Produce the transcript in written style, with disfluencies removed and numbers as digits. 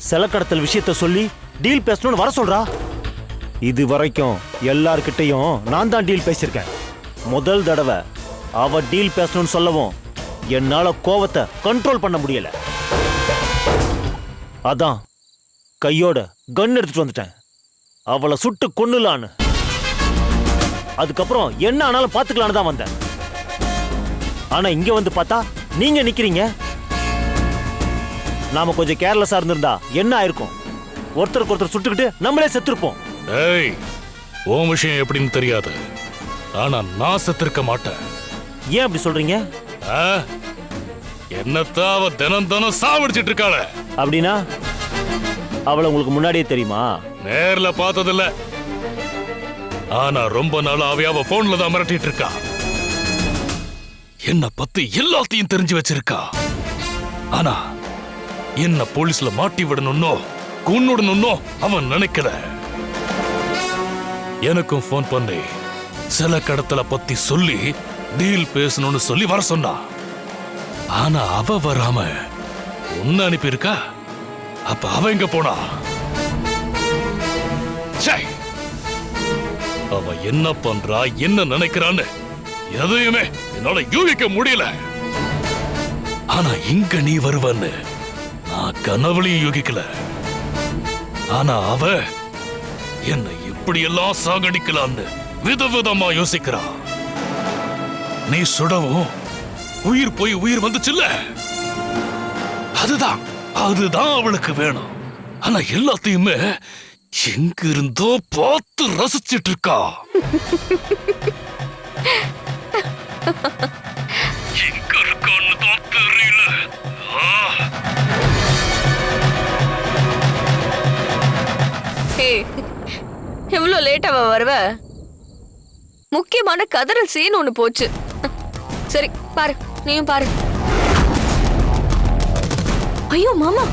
செலக்கடத்தல் விஷயத்த சொல்லி டீல் பேசணும்னு வர சொல்றா. இது வரைக்கும் எல்லார்கிட்டையும் நான் தான் டீல் பேசியிருக்கேன். முதல் தடவை அவ டீல் பேசணும்னு சொல்லவும் என்னால கோவத்தை கண்ட்ரோல் பண்ண முடியல. அதான் கையோட கன் எடுத்துட்டு வந்துட்டேன். அவளை சுட்டு கொன்னுலான்னு. அதுக்கப்புறம் என்ன ஆனாலும் பாத்துக்கலான்னு தான் வந்தேன். ஆனா இங்க வந்து பார்த்தா நீங்க நிக்கிறீங்க. நாம கொஞ்சம் கேர்லெஸ்ஸா இருந்திருந்தா என்ன ஆயிருக்கும்? ஒருத்தருக்கு ஒருத்தர் சுட்டுக்கிட்டு நம்மளே செத்துருப்போம். ஏய், உன் விஷயம் எப்படின்னு தெரியாது. ஆனா நான் செத்திருக்க மாட்டேன். ஏன் அப்படி சொல்றீங்க? என்னத்தான் அவ தினம் தினம் சாவடிச்சிட்டு இருக்காள. அப்படின்னா அவளை உங்களுக்கு முன்னாடியே தெரியுமா? நேர்ல பார்த்ததில்ல. ஆனா ரொம்ப நாளாவே அவ போன்ல தான் மிரட்டிட்டு இருக்கா. என்ன பத்தி எல்லாத்தையும் தெரிஞ்சு வச்சிருக்கா. ஆனா என்ன போலீஸ்ல மாட்டி விடணும்னோ கொன்னுடணும்னோ அவன் நினைக்கல. எனக்கும் போன் பண்ணி சில கடத்தல பத்தி சொல்லி டீல் பேசணும்னு சொல்லி வர சொன்னா. ஆனா அவ வராம உன்ன அனுப்பியிருக்கா. அப்ப அவ எங்க போனா? அவ என்ன பண்றா, என்ன நினைக்கிறான்னு எதையுமே என்னால யூகிக்க முடியல. ஆனா இங்க நீ வருவன்னு நான் கனவுலையும் யூகிக்கல. ஆனா அவ என்னை இப்படி எல்லாம் சாகடிக்கலான்னு விதவிதமா யோசிக்கிறா. நீ சுடவும் உயிர் போய் உயிர் வந்துச்சுல்ல, அதுதான் அதுதான் அவளுக்கு வேணும். ஆனா எல்லாத்தையுமே எங்க இருந்தோ பார்த்து ரசிச்சிட்டு இருக்கா. எங்க இருக்கான்னு தான் தெரியல. எவ்வளவு லேட்டா வருவ? முக்கியமான கதறல் சீன் ஒண்ணு போச்சு. சரி பாரு, நீயும் பாரு. ஐயோ மாமா,